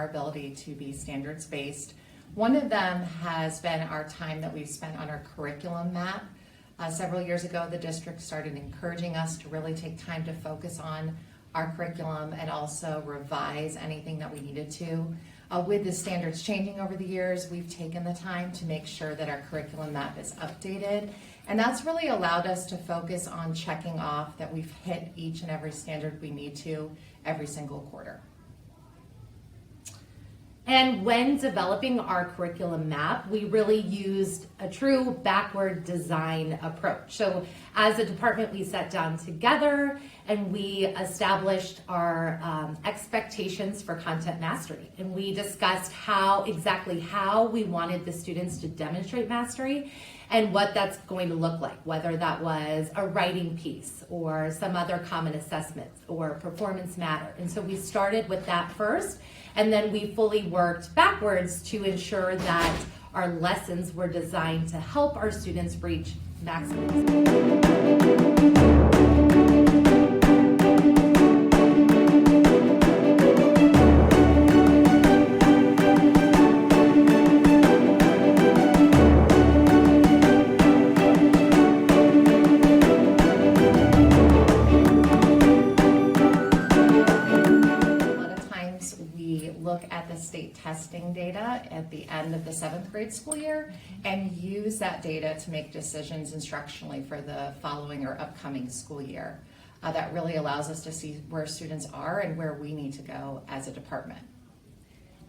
our ability to be standards-based. One of them has been our time that we've spent on our curriculum map. Several years ago, the district started encouraging us to really take time to focus on our curriculum and also revise anything that we needed to. With the standards changing over the years, we've taken the time to make sure that our curriculum map is updated. And that's really allowed us to focus on checking off that we've hit each and every standard we need to every single quarter. And when developing our curriculum map, we really used a true backward design approach. So as a department, we sat down together and we established our expectations for content mastery. And we discussed exactly how we wanted the students to demonstrate mastery and what that's going to look like, whether that was a writing piece or some other common assessments or performance matter. And so we started with that first, and then we fully worked backwards to ensure that our lessons were designed to help our students reach maximum. State testing data at the end of the 7th grade school year and use that data to make decisions instructionally for the following or upcoming school year. That really allows us to see where students are and where we need to go as a department.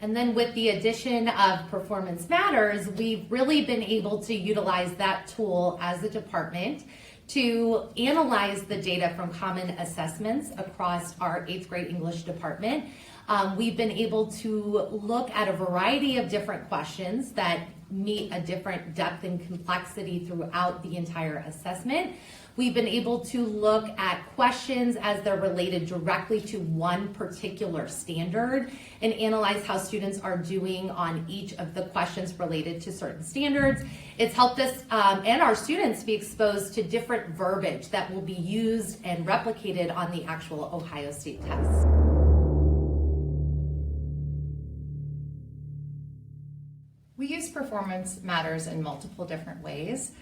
And then with the addition of Performance Matters, we've really been able to utilize that tool as a department to analyze the data from common assessments across our 8th grade English department. We've been able to look at a variety of different questions that meet a different depth and complexity throughout the entire assessment. We've been able to look at questions as they're related directly to one particular standard and analyze how students are doing on each of the questions related to certain standards. It's helped us and our students be exposed to different verbiage that will be used and replicated on the actual Ohio State test. We use Performance Matters in multiple different ways.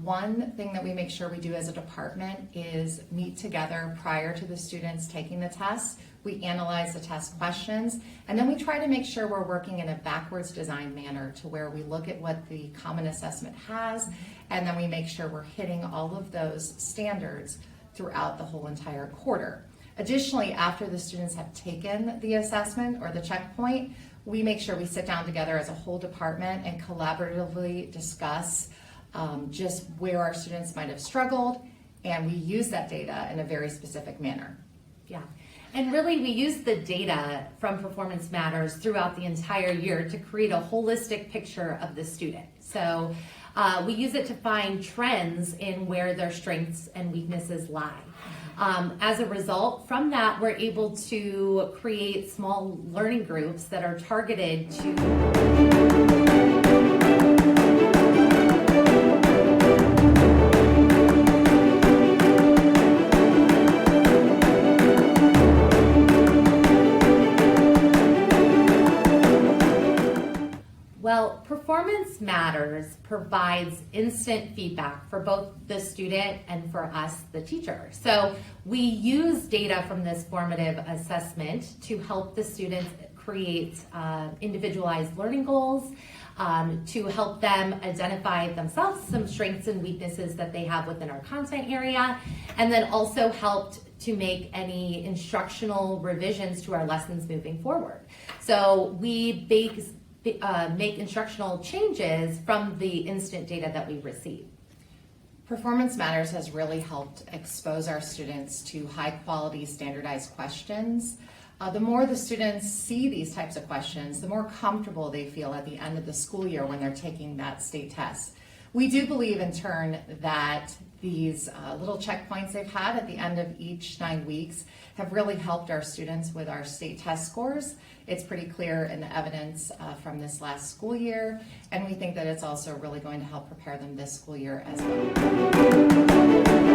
One thing that we make sure we do as a department is meet together prior to the students taking the test. We analyze the test questions, and then we try to make sure we're working in a backwards design manner to where we look at what the common assessment has, and then we make sure we're hitting all of those standards throughout the whole entire quarter. Additionally, after the students have taken the assessment or the checkpoint, we make sure we sit down together as a whole department and collaboratively discuss just where our students might have struggled, and we use that data in a very specific manner. Yeah, and really we use the data from Performance Matters throughout the entire year to create a holistic picture of the student. So we use it to find trends in where their strengths and weaknesses lie. As a result, from that, we're able to create small learning groups that are targeted to Performance Matters provides instant feedback for both the student and for us, the teacher. So we use data from this formative assessment to help the students create individualized learning goals, to help them identify themselves some strengths and weaknesses that they have within our content area, and then also helped to make any instructional revisions to our lessons moving forward. So we make instructional changes from the instant data that we receive. Performance Matters has really helped expose our students to high quality standardized questions. The more the students see these types of questions, the more comfortable they feel at the end of the school year when they're taking that state test. We do believe in turn that these little checkpoints they've had at the end of each 9 weeks have really helped our students with our state test scores. It's pretty clear in the evidence from this last school year, and we think that it's also really going to help prepare them this school year as well.